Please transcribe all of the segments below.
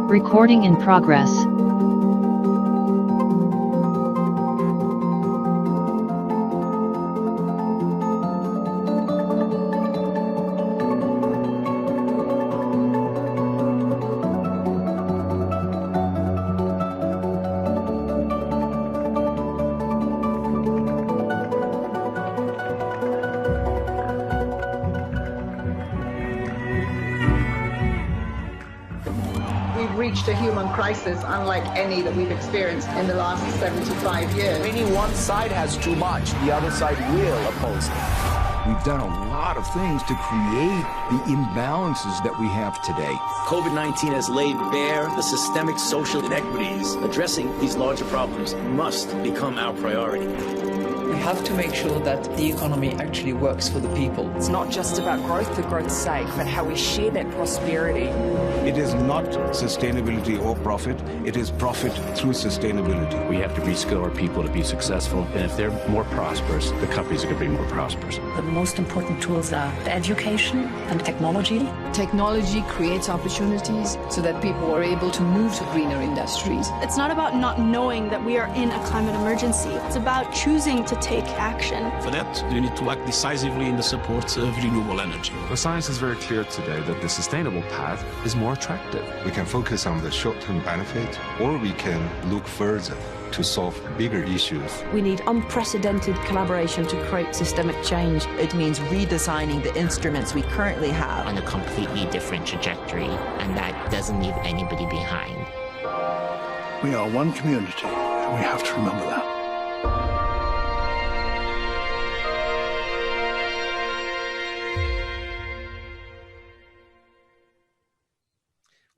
Recording in progress. We've reached a human crisis unlike any that we've experienced in the last 75 years. Any one side has too much, the other side will oppose it. We've done a lot of things to create the imbalances that we have today. COVID-19 has laid bare the systemic social inequities. Addressing these larger problems must become our priority. We have to make sure that the economy actually works for the people. It's not just about growth for growth's sake, but how we share that prosperity. It is not sustainability or profit, it is profit through sustainability. We have to reskill our people to be successful, and if they're more prosperous, the companies are going to be more prosperous. The most important tools are education and technology. Technology creates opportunities so that people are able to move to greener industries. It's not about not knowing that we are in a climate emergency. It's about choosing to take action. For that, we need to act decisively in the support of renewable energy. The science is very clear today that the sustainable path is more attractive. We can focus on the short-term benefit, or we can look further to solve bigger issues. We need unprecedented collaboration to create systemic change. It means redesigning the instruments we currently have on a completely different trajectory, and that doesn't leave anybody behind. We are one community, and we have to remember that.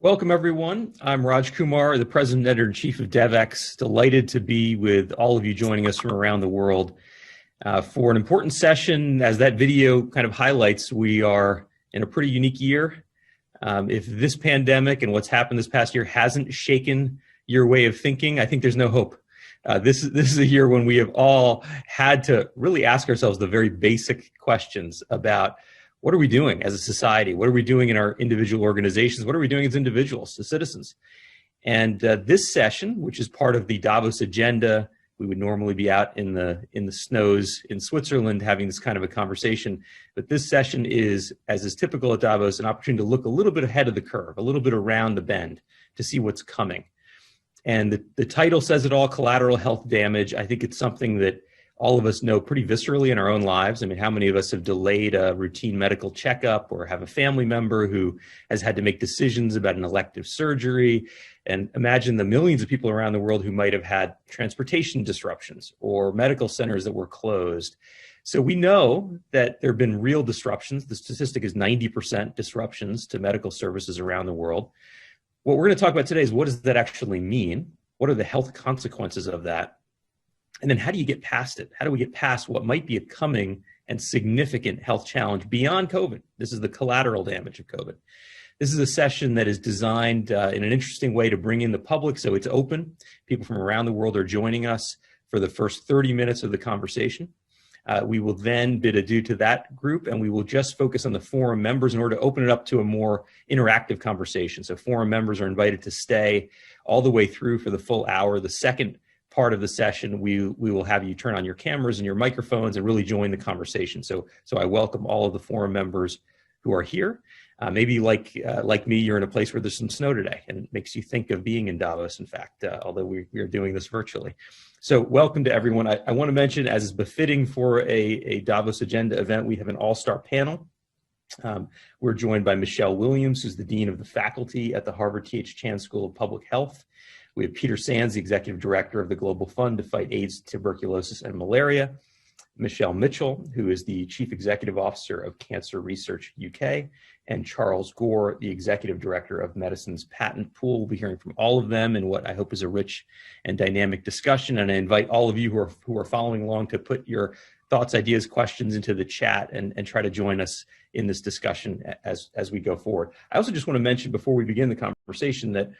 Welcome, everyone. I'm Raj Kumar, the President and Editor-in-Chief of DevX. Delighted to be with all of you joining us from around the world for an important session. As that video kind of highlights, we are in a pretty unique year. If this pandemic and what's happened this past year hasn't shaken your way of thinking, I think there's no hope. This is a year when we have all had to really ask ourselves the very basic questions about what are we doing as a society? What are we doing in our individual organizations? What are we doing as individuals, as citizens? And this session, which is part of the Davos agenda, we would normally be out in the snows in Switzerland having this kind of a conversation. But this session is, as is typical at Davos, an opportunity to look a little bit ahead of the curve, a little bit around the bend to see what's coming. And the title says it all, collateral health damage. I think it's something that all of us know pretty viscerally in our own lives. I mean, how many of us have delayed a routine medical checkup or have a family member who has had to make decisions about an elective surgery? And imagine the millions of people around the world who might have had transportation disruptions or medical centers that were closed. So we know that there have been real disruptions. The statistic is 90% disruptions to medical services around the world. What we're going to talk about today is, what does that actually mean? What are the health consequences of that? And then how do you get past it? How do we get past what might be a coming and significant health challenge beyond COVID? This is the collateral damage of COVID. This is a session that is designed in an interesting way to bring in the public, so it's open. People from around the world are joining us for the first 30 minutes of the conversation. We will then bid adieu to that group, and we will just focus on the forum members in order to open it up to a more interactive conversation. So forum members are invited to stay all the way through for the full hour. The second part of the session, we will have you turn on your cameras and your microphones and really join the conversation. So I welcome all of the forum members who are here. Maybe like me, you're in a place where there's some snow today, and it makes you think of being in Davos, in fact, although we are doing this virtually. So welcome to everyone. I want to mention, as is befitting for a Davos agenda event, we have an all-star panel. We're joined by Michelle Williams, who's the Dean of the Faculty at the Harvard T.H. Chan School of Public Health. We have Peter Sands, the Executive Director of the Global Fund to Fight AIDS, Tuberculosis, and Malaria. Michelle Mitchell, who is the Chief Executive Officer of Cancer Research UK, and Charles Gore, the Executive Director of Medicine's Patent Pool. We'll be hearing from all of them in what I hope is a rich and dynamic discussion. And I invite all of you who are following along to put your thoughts, ideas, questions into the chat and try to join us in this discussion as we go forward. I also just want to mention before we begin the conversation that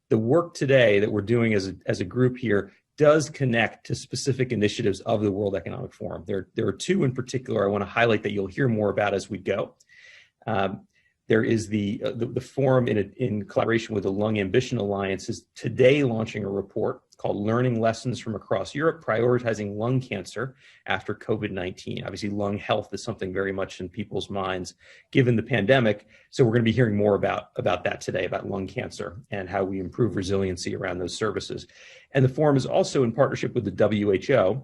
the work today that we're doing as a group here does connect to specific initiatives of the World Economic Forum. There are two in particular I want to highlight that you'll hear more about as we go. There is the forum in collaboration with the Lung Ambition Alliance is today launching a report called Learning Lessons from Across Europe, Prioritizing Lung Cancer After COVID-19. Obviously, lung health is something very much in people's minds given the pandemic. So we're going to be hearing more about that today, about lung cancer and how we improve resiliency around those services. And the forum is also in partnership with the WHO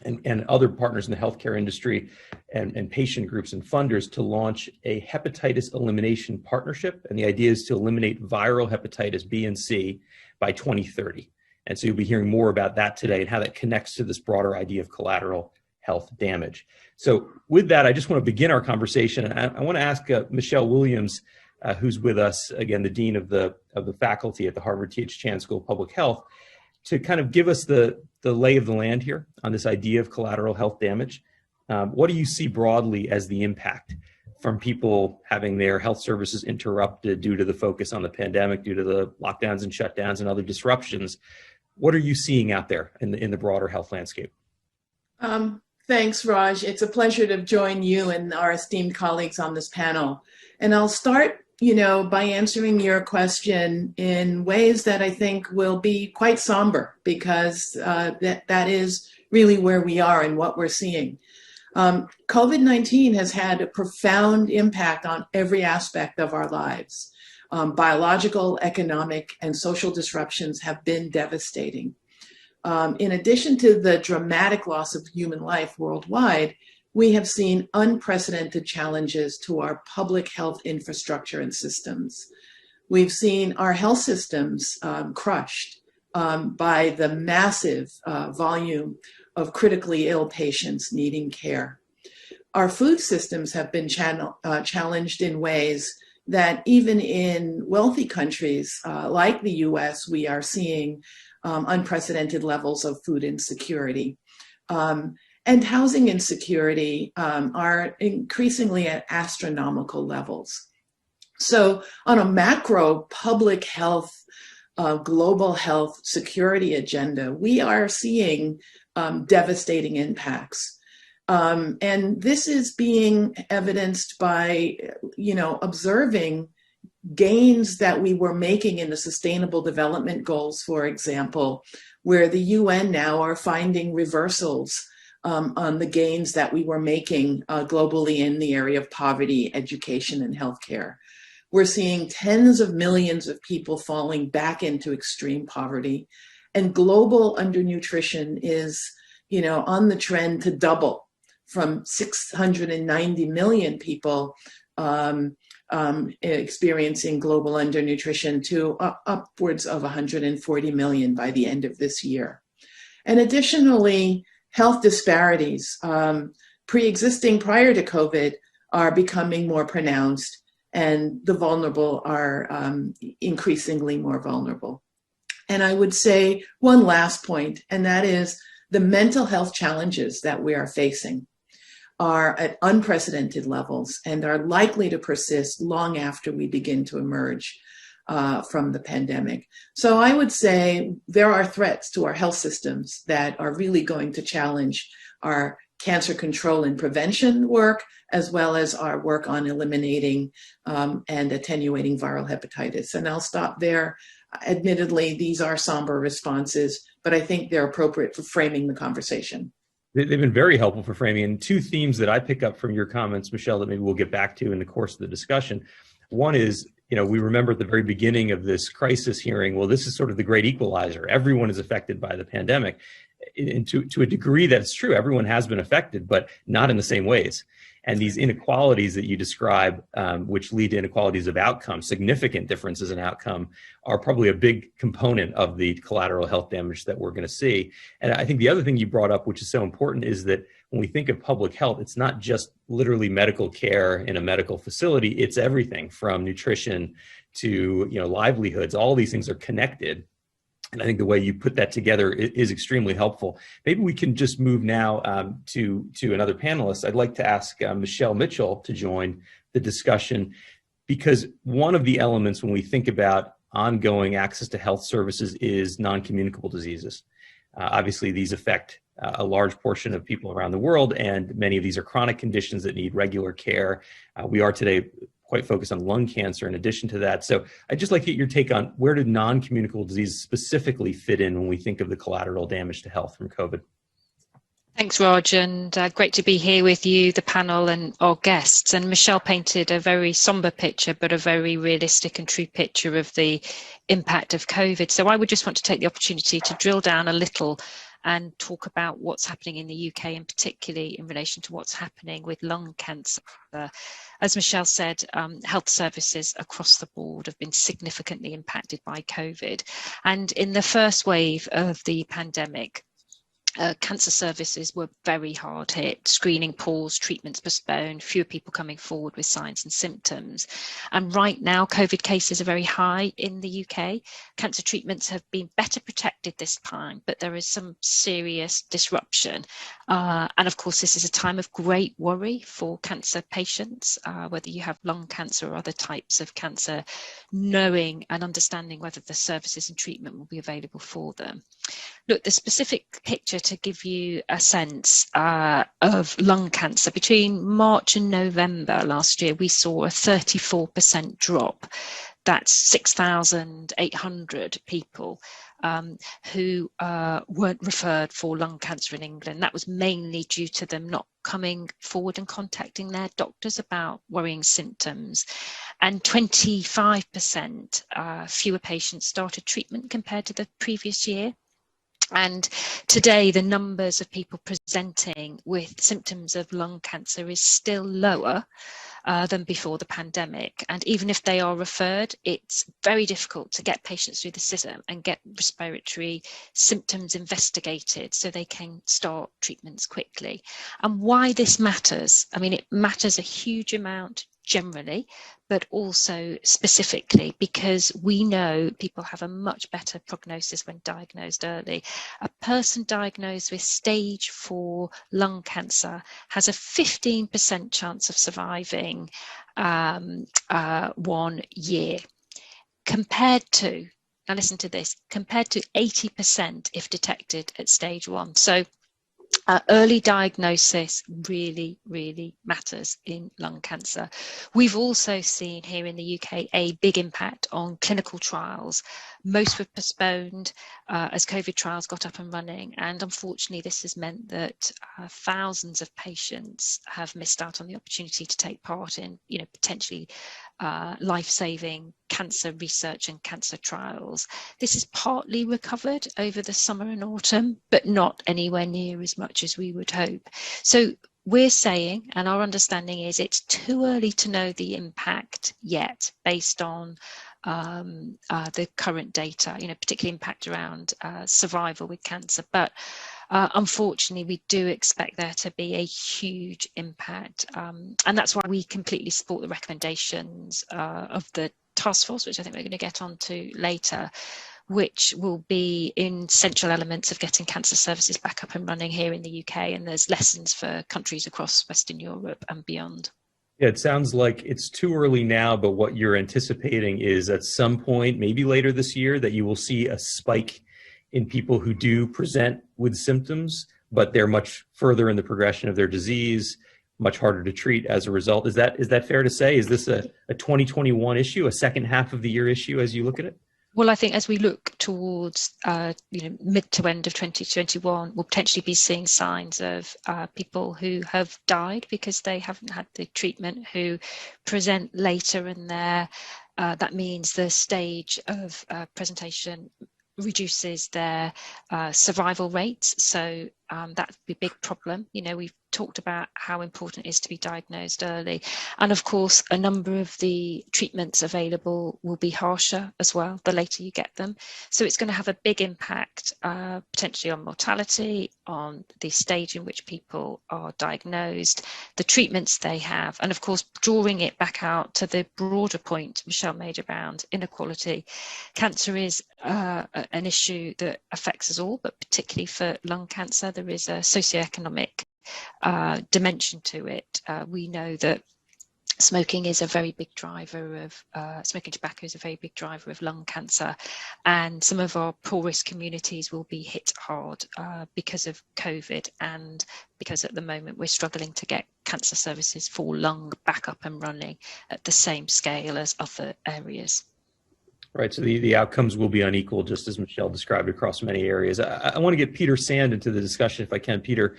and other partners in the healthcare industry and patient groups and funders to launch a Hepatitis Elimination Partnership. And the idea is to eliminate viral hepatitis B and C by 2030. And so you'll be hearing more about that today and how that connects to this broader idea of collateral health damage. So with that, I just want to begin our conversation. And I want to ask Michelle Williams, who's with us, again, the Dean of the faculty at the Harvard T.H. Chan School of Public Health, to kind of give us the lay of the land here on this idea of collateral health damage. What do you see broadly as the impact from people having their health services interrupted due to the focus on the pandemic, due to the lockdowns and shutdowns and other disruptions? What are you seeing out there in the broader health landscape? Thanks, Raj. It's a pleasure to join you and our esteemed colleagues on this panel. And I'll start by answering your question in ways that I think will be quite somber, because that is really where we are and what we're seeing. COVID-19 has had a profound impact on every aspect of our lives. Biological, economic, and social disruptions have been devastating. In addition to the dramatic loss of human life worldwide, we have seen unprecedented challenges to our public health infrastructure and systems. We've seen our health systems crushed by the massive volume of critically ill patients needing care. Our food systems have been challenged in ways that even in wealthy countries like the US, we are seeing unprecedented levels of food insecurity. And housing insecurity are increasingly at astronomical levels. So on a macro public health, global health security agenda, we are seeing devastating impacts. And this is being evidenced by, observing gains that we were making in the Sustainable Development Goals, for example, where the UN now are finding reversals on the gains that we were making globally in the area of poverty, education, and healthcare. We're seeing tens of millions of people falling back into extreme poverty, and global undernutrition is, on the trend to double from 690 million people experiencing global undernutrition to upwards of 140 million by the end of this year. And additionally, health disparities pre-existing prior to COVID are becoming more pronounced, and the vulnerable are increasingly more vulnerable. And I would say one last point, and that is the mental health challenges that we are facing are at unprecedented levels and are likely to persist long after we begin to emerge from the pandemic. So I would say there are threats to our health systems that are really going to challenge our cancer control and prevention work, as well as our work on eliminating and attenuating viral hepatitis. And I'll stop there. Admittedly, these are somber responses, but I think they're appropriate for framing the conversation. They've been very helpful for framing. And two themes that I pick up from your comments, Michelle, that maybe we'll get back to in the course of the discussion. One is, we remember at the very beginning of this crisis hearing, well, this is sort of the great equalizer. Everyone is affected by the pandemic. And to a degree that's true, everyone has been affected, but not in the same ways. And these inequalities that you describe, which lead to inequalities of outcome, significant differences in outcome, are probably a big component of the collateral health damage that we're going to see. And I think the other thing you brought up, which is so important, is that when we think of public health, it's not just literally medical care in a medical facility. It's everything from nutrition to livelihoods. All these things are connected. And I think the way you put that together is extremely helpful. Maybe we can just move now to another panelist. I'd like to ask Michelle Mitchell to join the discussion, because one of the elements when we think about ongoing access to health services is non-communicable diseases. Obviously, these affect a large portion of people around the world, and many of these are chronic conditions that need regular care. We are today quite focused on lung cancer in addition to that. So I'd just like to get your take on where did non-communicable disease specifically fit in when we think of the collateral damage to health from COVID? Thanks, Raj, and great to be here with you, the panel, and our guests. And Michelle painted a very somber picture, but a very realistic and true picture of the impact of COVID. So I would just want to take the opportunity to drill down a little and talk about what's happening in the UK, and particularly in relation to what's happening with lung cancer. As Michelle said, health services across the board have been significantly impacted by COVID. And in the first wave of the pandemic, cancer services were very hard hit, screening paused, treatments postponed, fewer people coming forward with signs and symptoms. And right now, COVID cases are very high in the UK. Cancer treatments have been better protected this time, but there is some serious disruption. And of course, this is a time of great worry for cancer patients, whether you have lung cancer or other types of cancer, knowing and understanding whether the services and treatment will be available for them. Look, the specific picture to give you a sense of lung cancer, between March and November last year, we saw a 34% drop. That's 6,800 people who weren't referred for lung cancer in England. That was mainly due to them not coming forward and contacting their doctors about worrying symptoms. And 25% fewer patients started treatment compared to the previous year. And today, the numbers of people presenting with symptoms of lung cancer is still lower than before the pandemic. And even if they are referred, it's very difficult to get patients through the system and get respiratory symptoms investigated so they can start treatments quickly. And why this matters, I mean, it matters a huge amount generally, but also specifically because we know people have a much better prognosis when diagnosed early. A person diagnosed with stage 4 lung cancer has a 15% chance of surviving 1 year, compared to, now listen to this, compared to 80% if detected at stage 1. So early diagnosis really, really matters in lung cancer. We've also seen here in the UK a big impact on clinical trials. Most were postponed as COVID trials got up and running. And unfortunately, this has meant that thousands of patients have missed out on the opportunity to take part in, potentially life-saving cancer research and cancer trials. This is partly recovered over the summer and autumn, but not anywhere near as much as we would hope. So we're saying, and our understanding is, it's too early to know the impact yet based on the current data, particularly impact around survival with cancer. But unfortunately, we do expect there to be a huge impact. And that's why we completely support the recommendations of the task force, which I think we're going to get onto later, which will be in central elements of getting cancer services back up and running here in the UK. And there's lessons for countries across Western Europe and beyond. Yeah, it sounds like it's too early now, but what you're anticipating is at some point, maybe later this year, that you will see a spike in people who do present with symptoms, but they're much further in the progression of their disease, much harder to treat as a result. Is that fair to say? Is this a 2021 issue, a second half of the year issue as you look at it? Well, I think as we look towards mid to end of 2021, we'll potentially be seeing signs of people who have died because they haven't had the treatment, who present later in their, that means the stage of presentation reduces their survival rates. So that would be a big problem. We've talked about how important it is to be diagnosed early. And of course, a number of the treatments available will be harsher as well, the later you get them. So it's going to have a big impact potentially on mortality, on the stage in which people are diagnosed, the treatments they have, and of course, drawing it back out to the broader point Michelle made around inequality. Cancer is an issue that affects us all, but particularly for lung cancer, there is a socioeconomic dimension to it. We know that Smoking is a very big driver of smoking tobacco is a very big driver of lung cancer, and some of our poorest communities will be hit hard because of COVID, and because at the moment we're struggling to get cancer services for lung back up and running at the same scale as other areas. Right, so the outcomes will be unequal, just as Michelle described, across many areas. I want to get Peter Sand into the discussion if I can. Peter,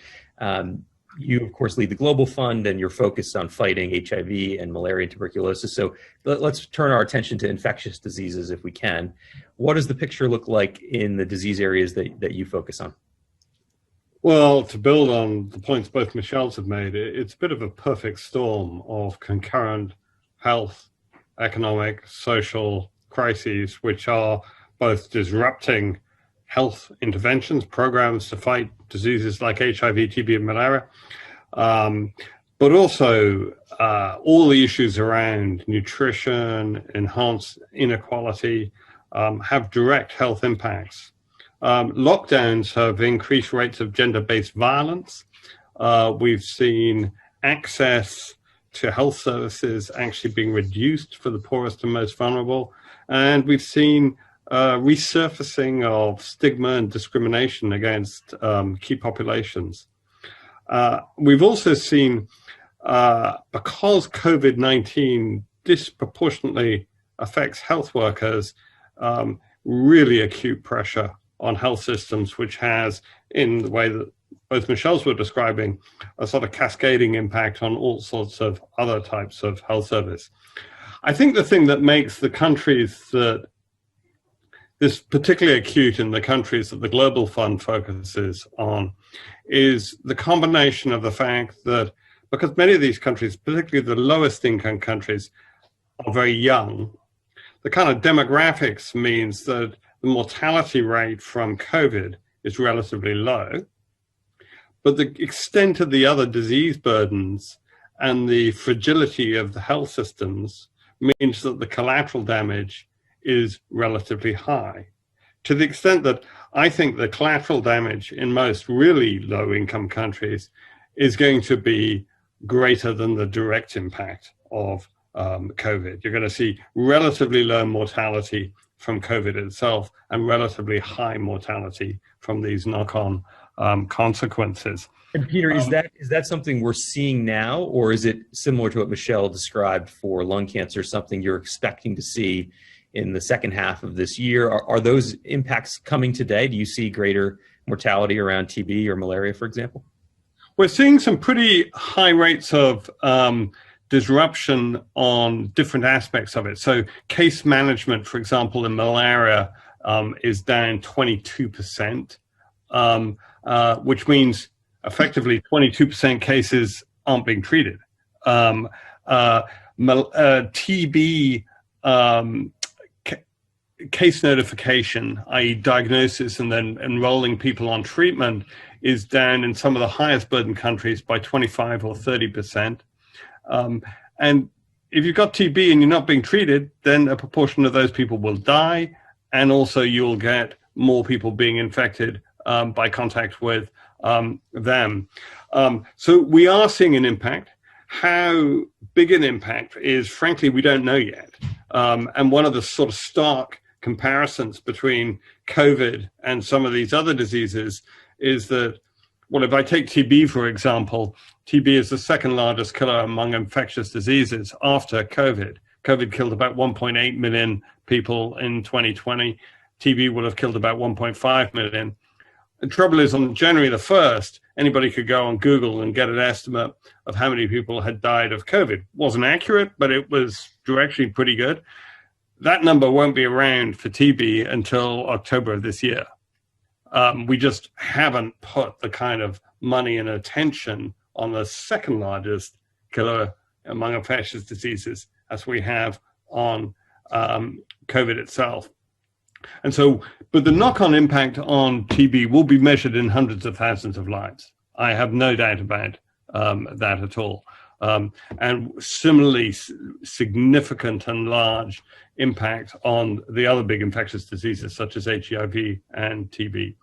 you, of course, lead the Global Fund, and you're focused on fighting HIV and malaria and tuberculosis. So let's turn our attention to infectious diseases if we can. What does the picture look like in the disease areas that you focus on? Well, to build on the points both Michelle's have made, it's a bit of a perfect storm of concurrent health, economic, social crises, which are both disrupting health interventions, programs to fight diseases like HIV, TB, and malaria, but also all the issues around nutrition, enhanced inequality, have direct health impacts. Lockdowns have increased rates of gender-based violence. We've seen access to health services actually being reduced for the poorest and most vulnerable. And we've seen resurfacing of stigma and discrimination against key populations. We've also seen, because COVID-19 disproportionately affects health workers, really acute pressure on health systems, which has, in the way that both Michelle's were describing, a sort of cascading impact on all sorts of other types of health service. I think the thing that makes the countries that this particularly acute in the countries that the Global Fund focuses on is the combination of the fact that because many of these countries, particularly the lowest income countries, are very young, the kind of demographics means that the mortality rate from COVID is relatively low, but the extent of the other disease burdens and the fragility of the health systems means that the collateral damage is relatively high, to the extent that I think the collateral damage in most really low-income countries is going to be greater than the direct impact of COVID. You're going to see relatively low mortality from COVID itself and relatively high mortality from these knock-on consequences. And Peter, is that something we're seeing now, or is it similar to what Michelle described for lung cancer, something you're expecting to see in the second half of this year? Are those impacts coming today? Do you see greater mortality around TB or malaria, for example? We're seeing some pretty high rates of disruption on different aspects of it. So case management, for example, in malaria is down 22%, which means effectively 22% cases aren't being treated. TB case notification, i.e. diagnosis and then enrolling people on treatment, is down in some of the highest burden countries by 25 or 30%. And if you've got TB and you're not being treated, then a proportion of those people will die, and also you'll get more people being infected by contact with them. So we are seeing an impact. How big an impact is, frankly, we don't know yet. And one of the sort of stark comparisons between COVID and some of these other diseases is that, well, if I take TB, for example, TB is the second largest killer among infectious diseases after COVID. COVID killed about 1.8 million people in 2020. TB would have killed about 1.5 million. The trouble is, on January the 1st, anybody could go on Google and get an estimate of how many people had died of COVID. It wasn't accurate, but it was directionally pretty good. That number won't be around for TB until October of this year. We just haven't put the kind of money and attention on the second largest killer among infectious diseases as we have on COVID itself. And so, but the knock-on impact on TB will be measured in hundreds of thousands of lives. I have no doubt about that at all. And similarly significant and large impact on the other big infectious diseases such as HIV and TB.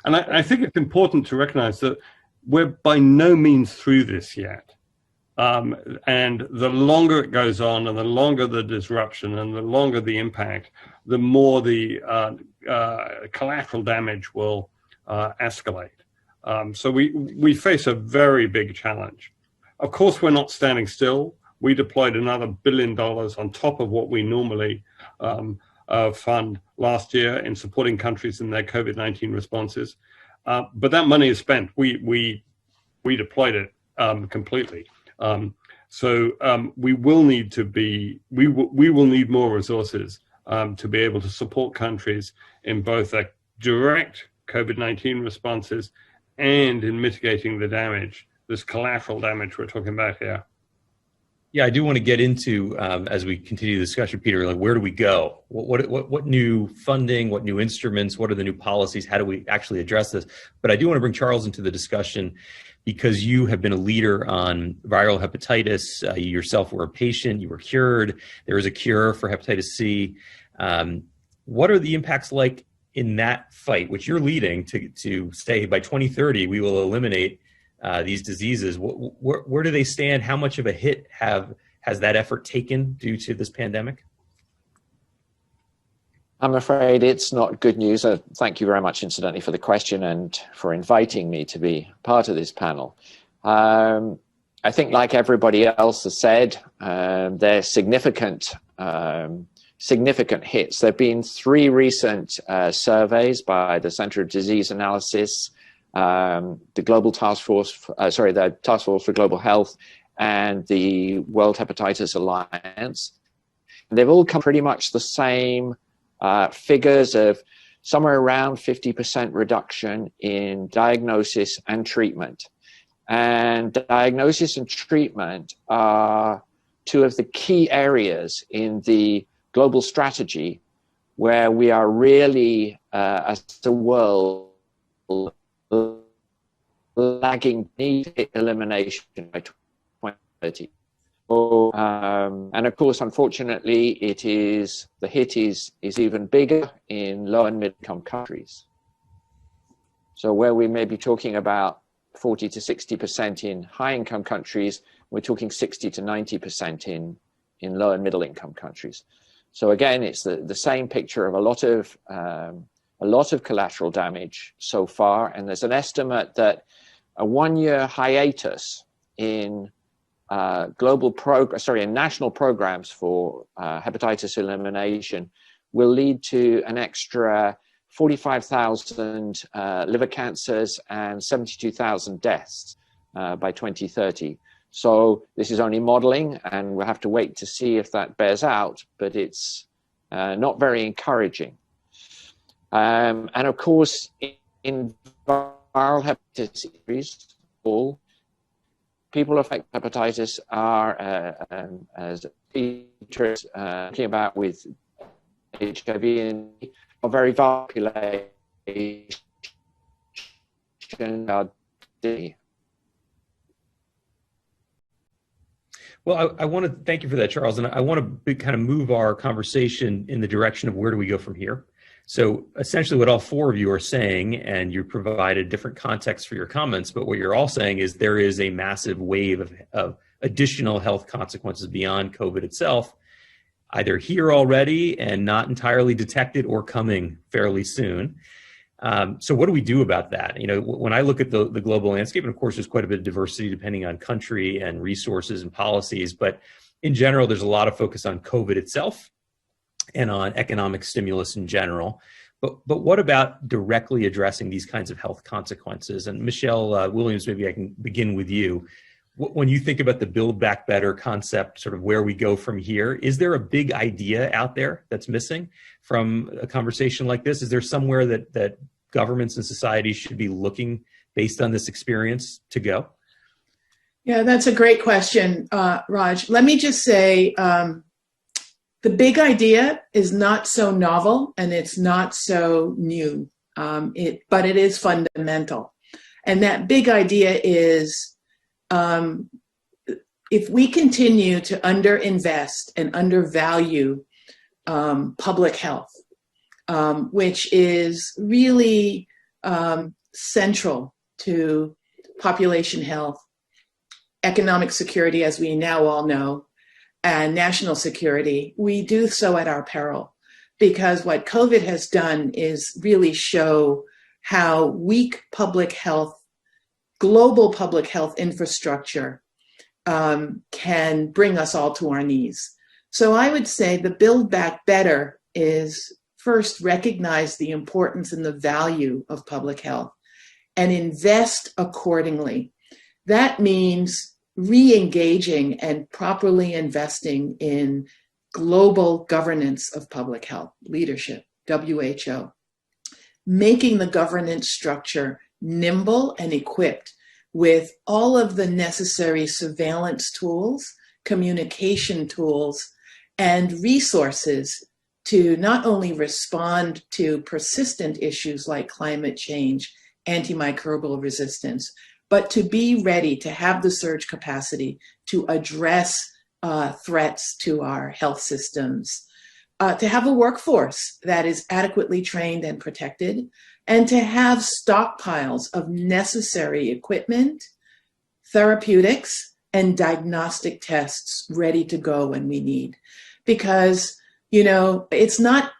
And I think it's important to recognize that we're by no means through this yet. And the longer it goes on, and the longer the disruption, and the longer the impact, the more the collateral damage will escalate. So we face a very big challenge. Of course, we're not standing still. We deployed another $1 billion on top of what we normally fund last year in supporting countries in their COVID-19 responses. But that money is spent. We deployed it completely. So we will need more resources to be able to support countries in both their direct COVID-19 responses and in mitigating the damage, this collateral damage we're talking about here. Yeah, I do want to get into, as we continue the discussion, Peter, like where do we go? What new funding, what new instruments, what are the new policies? How do we actually address this? But I do want to bring Charles into the discussion because you have been a leader on viral hepatitis. You yourself were a patient, you were cured. There is a cure for hepatitis C. What are the impacts like in that fight, which you're leading to say by 2030, we will eliminate these diseases? Where do they stand? How much of a hit has that effort taken due to this pandemic? I'm afraid it's not good news. Thank you very much, incidentally, for the question and for inviting me to be part of this panel. I think, like everybody else has said, there's significant hits. There have been 3 recent surveys by the Center of Disease Analysis, the Global Task Force, the Task Force for Global Health, and the World Hepatitis Alliance. They've all come pretty much the same figures of somewhere around 50% reduction in diagnosis and treatment. And diagnosis and treatment are 2 of the key areas in the global strategy where we are really, as a world, lagging need elimination by 2030. And of course, unfortunately, the hit is even bigger in low and mid income countries. So where we may be talking about 40 to 60% in high income countries, we're talking 60 to 90% in low and middle income countries. So again, it's the same picture of a lot of collateral damage so far. And there's an estimate that a 1-year hiatus in national programs for hepatitis elimination will lead to an extra 45,000 liver cancers and 72,000 deaths by 2030. So this is only modeling, and we'll have to wait to see if that bears out, but it's not very encouraging. And of course, in viral hepatitis, all people affected by hepatitis are, as Peter is talking about with HIV, and are very vulnerable. Well, I want to thank you for that, Charles, and I want to kind of move our conversation in the direction of where do we go from here. So essentially what all 4 of you are saying, and you provided different context for your comments, but what you're all saying is there is a massive wave of additional health consequences beyond COVID itself, either here already and not entirely detected or coming fairly soon. So what do we do about that? You know, when I look at the global landscape, and of course there's quite a bit of diversity depending on country and resources and policies, but in general, there's a lot of focus on COVID itself and on economic stimulus in general. But what about directly addressing these kinds of health consequences? And Michelle Williams, maybe I can begin with you. When you think about the Build Back Better concept, sort of where we go from here, is there a big idea out there that's missing from a conversation like this? Is there somewhere that governments and societies should be looking based on this experience to go? Yeah, that's a great question, Raj. Let me just say, the big idea is not so novel and it's not so new, but it is fundamental. And that big idea is, if we continue to underinvest and undervalue public health, which is really central to population health, economic security, as we now all know, and national security, we do so at our peril. Because what COVID has done is really show how weak public health, global public health infrastructure can bring us all to our knees. So I would say the Build Back Better is first recognize the importance and the value of public health and invest accordingly. That means re-engaging and properly investing in global governance of public health, leadership, WHO, making the governance structure nimble and equipped with all of the necessary surveillance tools, communication tools, and resources to not only respond to persistent issues like climate change, antimicrobial resistance, but to be ready to have the surge capacity to address threats to our health systems, to have a workforce that is adequately trained and protected, and to have stockpiles of necessary equipment, therapeutics, and diagnostic tests ready to go when we need. Because, you know, it's not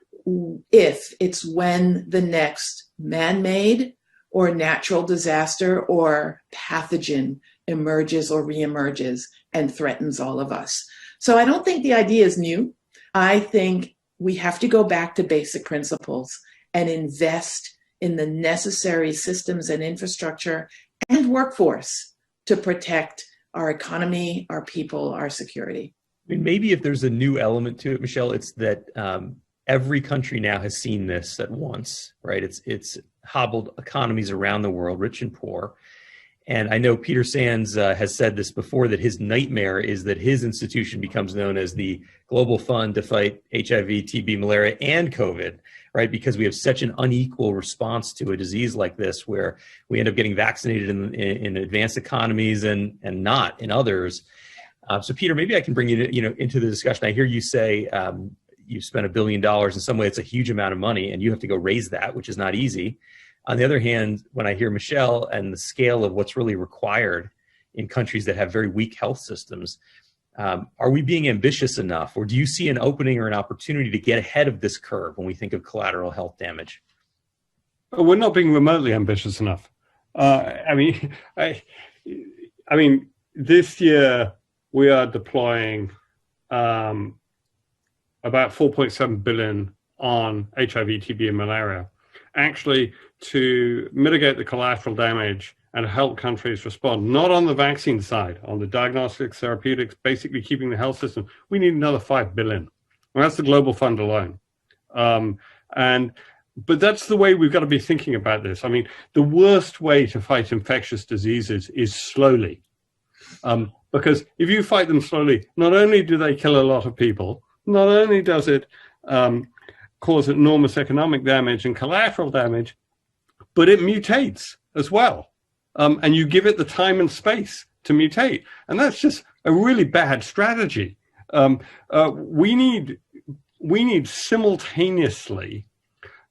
if, it's when the next man-made or natural disaster or pathogen emerges or reemerges and threatens all of us. So I don't think the idea is new. I think we have to go back to basic principles and invest in the necessary systems and infrastructure and workforce to protect our economy, our people, our security. I mean, maybe if there's a new element to it, Michelle, it's that every country now has seen this at once, right? It's hobbled economies around the world, rich and poor. And I know Peter Sands has said this before, that his nightmare is that his institution becomes known as the Global Fund to fight HIV, TB, malaria, and COVID, right? Because we have such an unequal response to a disease like this, where we end up getting vaccinated in advanced economies and not in others. So Peter, maybe I can bring you into the discussion. I hear you say you spent $1 billion. In some way, it's a huge amount of money, and you have to go raise that, which is not easy. On the other hand, when I hear Michelle and the scale of what's really required in countries that have very weak health systems, are we being ambitious enough, or do you see an opening or an opportunity to get ahead of this curve when we think of collateral health damage? We're not being remotely ambitious enough. I mean, this year we are deploying about 4.7 billion on HIV, TB, and malaria, actually to mitigate the collateral damage and help countries respond, not on the vaccine side, on the diagnostics, therapeutics, basically keeping the health system. We need another 5 billion. And that's the Global Fund alone. But that's the way we've got to be thinking about this. I mean, the worst way to fight infectious diseases is slowly. Because if you fight them slowly, not only do they kill a lot of people, not only does it cause enormous economic damage and collateral damage, but it mutates as well. And you give it the time and space to mutate. And that's just a really bad strategy. We need simultaneously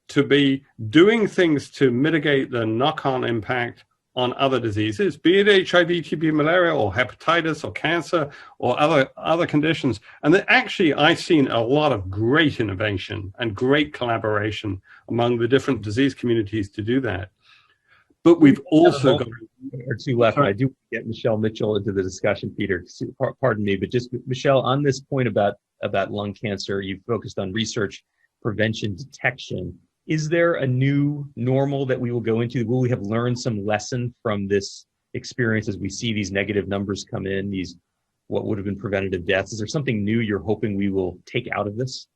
to be doing things to mitigate the knock-on impact on other diseases, be it HIV, TB, malaria, or hepatitis, or cancer, or other conditions. And that actually, I've seen a lot of great innovation and great collaboration among the different disease communities to do that. But we've also got or two left. I do get Michelle Mitchell into the discussion, Peter. Pardon me, but just Michelle, on this point about lung cancer, you focused on research, prevention, detection. Is there a new normal that we will go into? Will we have learned some lesson from this experience as we see these negative numbers come in, these what would have been preventative deaths? Is there something new you're hoping we will take out of this?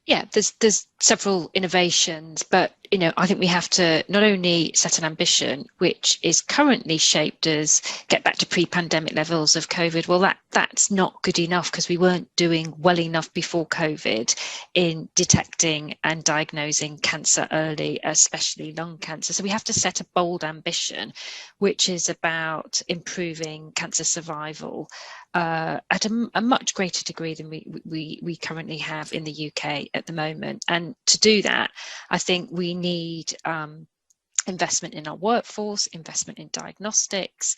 Yeah, there's several innovations, but I think we have to not only set an ambition, which is currently shaped as get back to pre-pandemic levels of COVID. Well, that's not good enough because we weren't doing well enough before COVID in detecting and diagnosing cancer early, especially lung cancer. So we have to set a bold ambition, which is about improving cancer survival at a much greater degree than we currently have in the UK at the moment. And to do that, I think we need investment in our workforce, investment in diagnostics.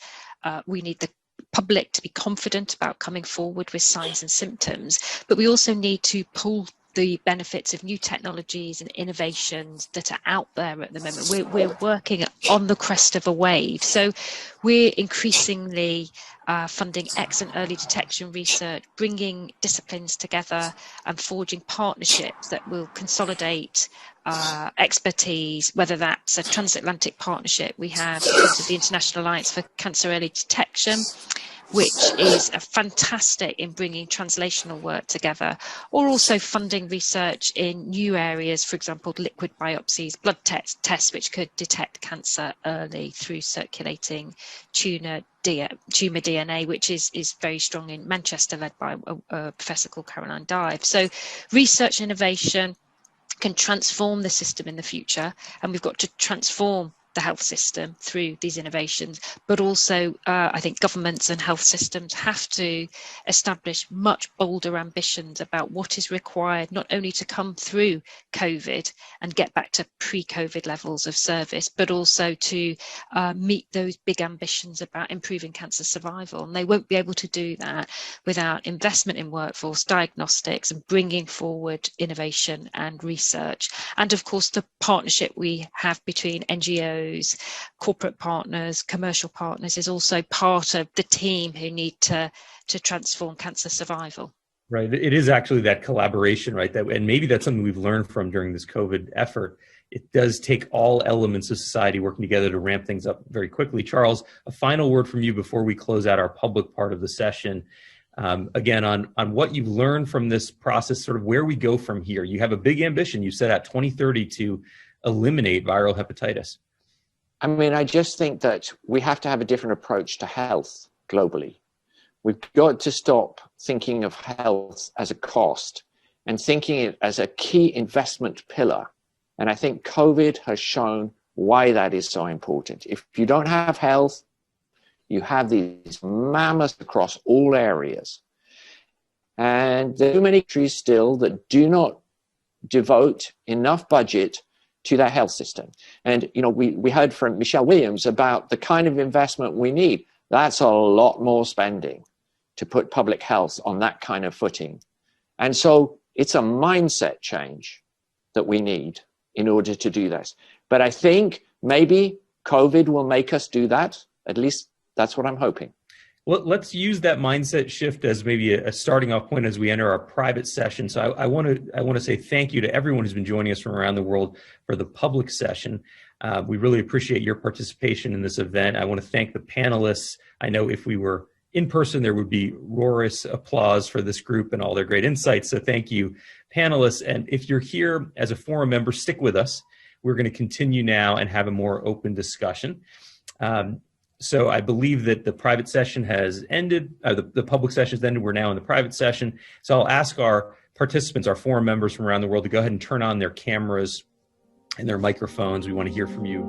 We need the public to be confident about coming forward with signs and symptoms, but we also need to pull the benefits of new technologies and innovations that are out there at the moment. We're working on the crest of a wave. So we're increasingly funding excellent early detection research, bringing disciplines together and forging partnerships that will consolidate expertise, whether that's a transatlantic partnership we have in terms of the International Alliance for Cancer Early Detection, which is fantastic in bringing translational work together, or also funding research in new areas, for example, liquid biopsies, blood tests which could detect cancer early through circulating tumour DNA, which is very strong in Manchester, led by a professor called Caroline Dive. So research innovation can transform the system in the future, and we've got to transform the health system through these innovations, but also I think governments and health systems have to establish much bolder ambitions about what is required, not only to come through COVID and get back to pre-COVID levels of service, but also to meet those big ambitions about improving cancer survival. And they won't be able to do that without investment in workforce, diagnostics, and bringing forward innovation and research. And of course, the partnership we have between NGOs, corporate partners, commercial partners is also part of the team who need to transform cancer survival. Right. It is actually that collaboration, right? And maybe that's something we've learned from during this COVID effort. It does take all elements of society working together to ramp things up very quickly. Charles, a final word from you before we close out our public part of the session. Again, on what you've learned from this process, sort of where we go from here. You have a big ambition. You set out 2030 to eliminate viral hepatitis. I mean, I just think that we have to have a different approach to health globally. We've got to stop thinking of health as a cost and thinking it as a key investment pillar. And I think COVID has shown why that is so important. If you don't have health, you have these mammoths across all areas. And there are too many countries still that do not devote enough budget to their health system. And, you know, we heard from Michelle Williams about the kind of investment we need. That's a lot more spending to put public health on that kind of footing. And so it's a mindset change that we need in order to do this. But I think maybe COVID will make us do that. At least that's what I'm hoping. Well, let's use that mindset shift as maybe a starting off point as we enter our private session. So I want to say thank you to everyone who's been joining us from around the world for the public session. We really appreciate your participation in this event. I want to thank the panelists. I know if we were in person, there would be roarious applause for this group and all their great insights. So thank you, panelists. And if you're here as a forum member, stick with us. We're going to continue now and have a more open discussion. So I believe that the private session has ended, the public session has ended. We're now in the private session. So I'll ask our participants, our forum members from around the world, to go ahead and turn on their cameras and their microphones. We want to hear from you